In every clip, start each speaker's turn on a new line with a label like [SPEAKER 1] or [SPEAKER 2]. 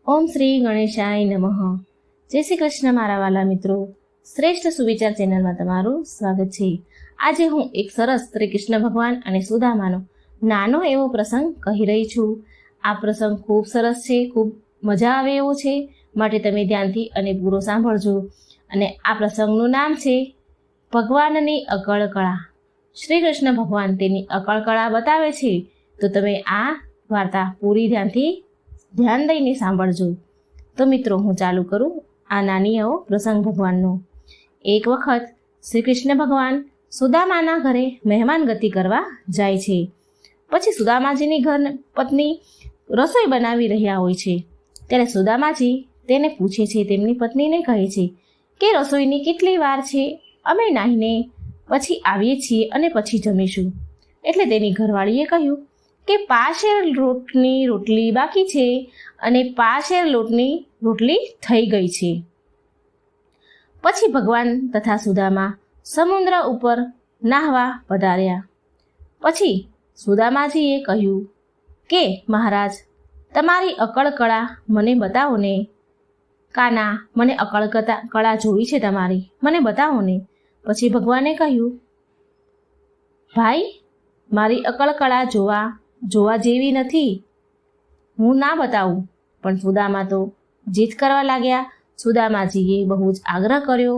[SPEAKER 1] ઓમ શ્રી ગણેશાય નમઃ. જય શ્રી કૃષ્ણ મારા વાલા મિત્રો. શ્રેષ્ઠ સુવિચાર ચેનલમાં તમારું સ્વાગત છે. આજે હું એક સરસ શ્રી કૃષ્ણ ભગવાન અને સુદામાનો નાનો એવો પ્રસંગ કહી રહી છું. આ પ્રસંગ ખૂબ સરસ છે, ખૂબ મજા આવે એવો છે, માટે તમે ધ્યાનથી અને પૂરો સાંભળજો. અને આ પ્રસંગનું નામ છે ભગવાનની અકળ કળા. શ્રી કૃષ્ણ ભગવાન તેની અકળ કળા બતાવે છે, તો તમે આ વાર્તા પૂરી ધ્યાન દઈને સાંભળજો. તો મિત્રો, હું ચાલુ કરું આ નાની એવો પ્રસંગ ભગવાનનો. એક વખત શ્રી કૃષ્ણ ભગવાન સુદામાના ઘરે મહેમાન ગતિ કરવા જાય છે. પછી સુદામાજીની ઘર પત્ની રસોઈ બનાવી રહ્યા હોય છે. ત્યારે સુદામાજી તેને પૂછે છે, તેમની પત્નીને કહે છે કે રસોઈની કેટલી વાર છે, અમે નાહીને પછી આવીએ છીએ અને પછી જમીશું. એટલે તેની ઘરવાળીએ કહ્યું કે 5 શેર લોટની રોટલી બાકી છે અને 5 શેર લોટની રોટલી થઈ ગઈ છે. પછી ભગવાન તથા સુદામા સમુદ્ર ઉપર નાહવા પધાર્યા. પછી સુદામાજીએ કહ્યું કે મહારાજ, તમારી અકળ કળા મને બતાવો ને. કાના, મને અકળ કળા જોવી છે તમારી, મને બતાવો ને. પછી ભગવાને કહ્યું, ભાઈ, મારી અકળ કળા જોવા જેવી નથી, હું ના બતાવું. પણ સુદામા તો જીદ કરવા લાગ્યા. સુદામાજીએ બહુ જ આગ્રહ કર્યો.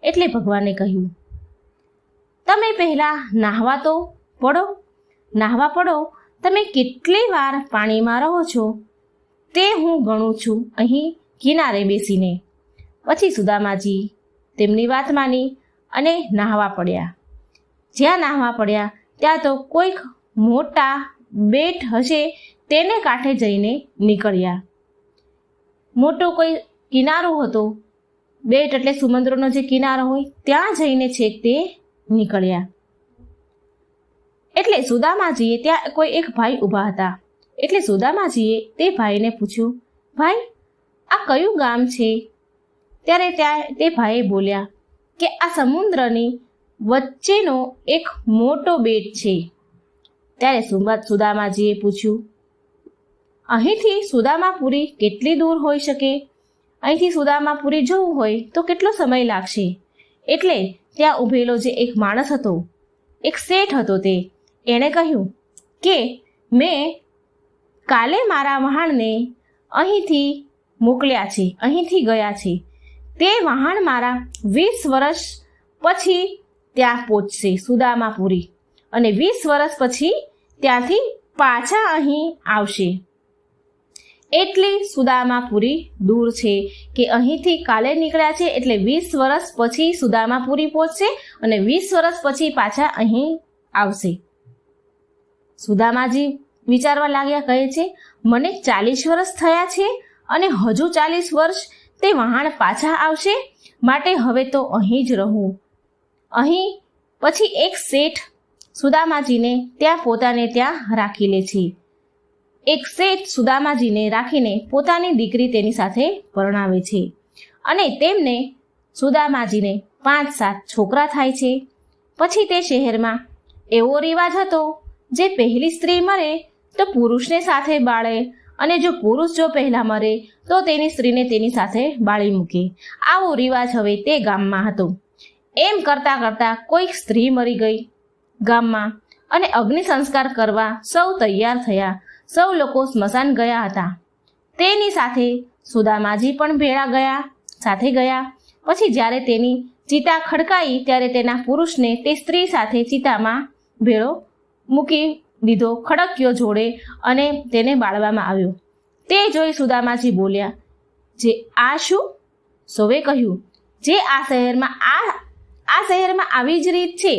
[SPEAKER 1] એટલે ભગવાને કહ્યું, તમે પહેલાં નાહવા પડો. તમે કેટલી વાર પાણીમાં રહો છો તે હું ગણું છું અહીં કિનારે બેસીને. પછી સુદામાજી તેમની વાત માની અને નાહવા પડ્યા. જ્યાં નાહવા પડ્યા ત્યાં તો કોઈક મોટા બેટ હશે તેને કાંઠે જઈને નીકળ્યા. મોટો કોઈ કિનારો હતો. બેટ એટલે સમુદ્રનો જે કિનારો હોય ત્યાં જઈને છેક તે નીકળ્યા. એટલે સુદામાજીએ ત્યાં કોઈ એક ભાઈ ઊભા હતા. એટલે સુદામાજીએ તે ભાઈને પૂછ્યું, ભાઈ, આ કયું ગામ છે? ત્યારે ત્યાં તે ભાઈએ બોલ્યા કે આ સમુદ્રની વચ્ચેનો એક મોટો બેટ છે. ત્યારે સુદામાજીએ પૂછ્યું, અહીંથી સુદામાપુરી કેટલી દૂર હોઈ શકે? અહીંથી સુદામાપુરી જવું હોય તો કેટલો સમય લાગશે? એટલે ત્યાં ઊભેલો જે એક માણસ હતો, એક શેઠ હતો, એણે કહ્યું કે મેં કાલે મારા વહાણને અહીંથી મોકલ્યા છે, અહીંથી ગયા છે. તે વહાણ મારા 20 વર્ષ પછી ત્યાં પહોંચશે સુદામાપુરી, અને 20 વર્ષ પછી ત્યાંથી પાછા અહીં આવશે. એટલી સુદામાપુરી દૂર છે કે અહીંથી કાલે નીકળ્યા છે એટલે 20 વર્ષ પછી સુદામાપુરી પહોંચશે અને 20 વર્ષ પછી પાછા અહીં આવશે. સુદામાજી વિચારવા લાગ્યા. કહે છે, મને 40 વર્ષ થયા છે અને હજુ 40 વર્ષ તે વહાણ પાછા આવશે, માટે હવે તો અહીં જ રહું. અહીં પછી એક શેઠ સુદામાજીને પોતાને ત્યાં રાખી લે છે. એક શેઠ સુદામાજીને રાખીને પોતાની દીકરી તેની સાથે પરણાવે છે. અને તેમને સુદામાજીને 5-7 છોકરા થાય છે. પછી તે શહેરમાં એવો રિવાજ હતો, જે પહેલી સ્ત્રી મરે તો પુરુષને સાથે બાળે, અને જો પુરુષ પહેલા મરે તો તેની સ્ત્રીને તેની સાથે બાળી મૂકે. આવો રિવાજ હવે તે ગામમાં હતો. એમ કરતાં કરતાં કોઈક સ્ત્રી મરી ગઈ ગામમાં, અને અગ્નિ સંસ્કાર કરવા સૌ તૈયાર થયા. સૌ લોકો સ્મશાન ગયા હતા. તેની સાથે સુદામાજી પણ સાથે ગયા. પછી જ્યારે તેની ચિતા ખડકાઈ ત્યારે તેના પુરુષને તે સ્ત્રી સાથે ચિતામાં ભેળો મૂકી દીધો, ખડક્યો જોડે, અને તેને બાળવામાં આવ્યો. તે જોઈ સુદામાજી બોલ્યા, જે આ શું? સૌએ કહ્યું, જે આ શહેરમાં આવી જ રીત છે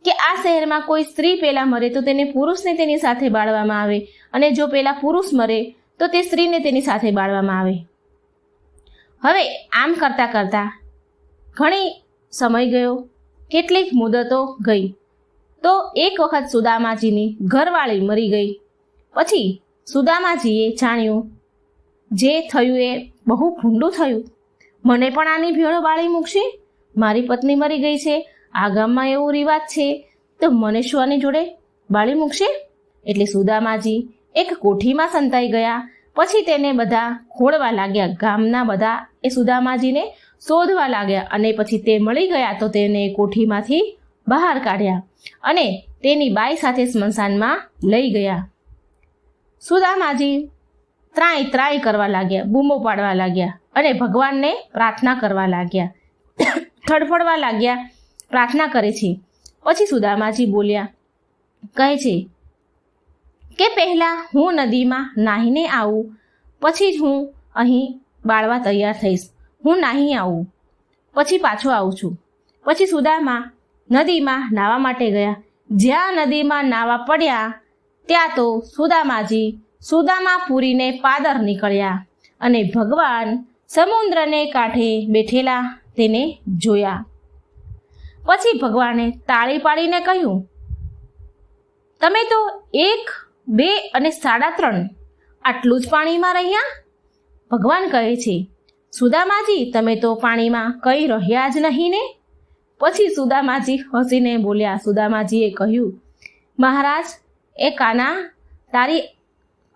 [SPEAKER 1] કે આ શહેરમાં કોઈ સ્ત્રી પહેલા મરે તો તેને પુરુષને તેની સાથે બાળવામાં આવે, અને જો પહેલા પુરુષ મરે તો તે સ્ત્રીને તેની સાથે બાળવામાં આવે. હવે આમ કરતાં ઘણી સમય ગયો, કેટલીક મુદતો ગઈ. તો એક વખત સુદામાજીની ઘરવાળી મરી ગઈ. પછી સુદામાજીએ જાણ્યું, જે થયું એ બહુ ભૂંડું થયું. મને પણ આની ભેળો બાળી મૂકશે? મારી પત્ની મરી ગઈ છે, આ ગામમાં એવો રિવાજ છે, તો મને શું આની જોડે બાળી મૂકશે? એટલે સુદામાજી એક કોઠીમાં સંતાઈ ગયા પછી તેને બધા ખોળવા લાગ્યા. ગામના બધા એ સુદામાજીને શોધવા લાગ્યા અને પછી તે મળી ગયા તો તેને કોઠીમાંથી બહાર કાઢ્યા અને તેની બાઈ સાથે સ્મશાનમાં લઈ ગયા. સુદામાજી ત્રાય ત્રાય કરવા લાગ્યા, બૂમો પાડવા લાગ્યા અને ભગવાનને પ્રાર્થના કરવા લાગ્યા, થડફડવા લાગ્યા, પ્રાર્થના કરે છે. પછી સુદામાજી બોલ્યા, કહે છે કે પહેલાં હું નદીમાં નાહીને આવું, પછી જ હું અહીં બાળવા તૈયાર થઈશ. હું નાહી આવું પછી પાછો આવું છું. પછી સુદામા નદીમાં નાહવા માટે ગયા. જ્યાં નદીમાં નાહવા પડ્યા ત્યાં તો સુદામાજી સુદામાપુરીને પાદર નીકળ્યા અને ભગવાન સમુદ્રને કાંઠે બેઠેલા તેને જોયા. પછી ભગવાને તાળી પાડીને કહ્યું, તમે તો 1, 2 અને 3.5 આટલું જ પાણીમાં રહ્યા? ભગવાન કહે છે, સુદામાજી તમે તો પાણીમાં કંઈ રહ્યા જ નહીં ને? પછી સુદામાજી હસીને બોલ્યા. સુદામાજીએ કહ્યું, મહારાજ એ કાના, તારી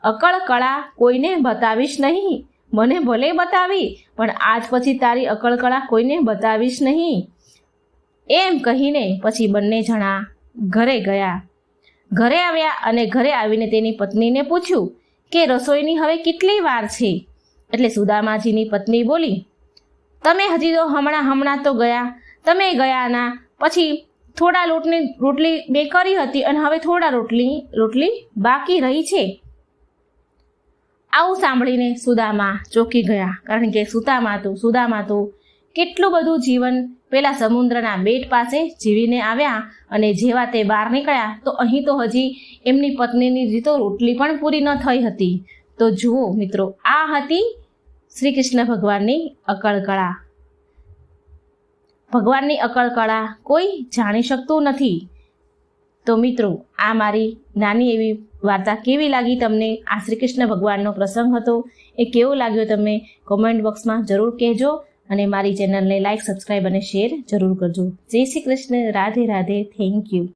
[SPEAKER 1] અકળ કળા કોઈને બતાવીશ નહીં. મને ભલે બતાવી, પણ આજ પછી તારી અકળ કળા કોઈને બતાવીશ નહીં. એમ કહીને પછી બંને જણા ઘરે ગયા. ઘરે આવ્યા અને ઘરે આવીને તેની પત્નીને પૂછ્યું કે રસોઈની હવે કેટલી વાર છે? એટલે સુદામાજીની પત્ની બોલી, તમે હજી તો હમણાં તો ગયા. તમે ગયા ના પછી થોડા રોટલી મેં કરી હતી અને હવે થોડા રોટલી બાકી રહી છે. આવું સાંભળીને સુદામા ચોંકી ગયા, કારણ કે સુદામા તો કેટલું બધું જીવન પેલા સમુદ્રના બેટ પાસે જીવીને આવ્યા અને જેવા તે બહાર નીકળ્યા તો અહીં તો હજી એમની પત્નીની રીતો રોટલી પણ પૂરી ન થઈ હતી. તો જુઓ મિત્રો, આ હતી શ્રી કૃષ્ણ ભગવાનની અકળ કળા. ભગવાનની અકળ કળા કોઈ જાણી શકતું નથી. તો મિત્રો, આ મારી નાની એવી વાર્તા કેવી લાગી તમને? આ શ્રી કૃષ્ણ ભગવાનનો પ્રસંગ હતો, એ કેવો લાગ્યો તમે કોમેન્ટ બોક્સમાં જરૂર કહેજો અને મારી ચેનલને લાઈક, સબસ્ક્રાઈબ અને શેર જરૂર કરજો. જય શ્રી કૃષ્ણ. રાધે રાધે. Thank you.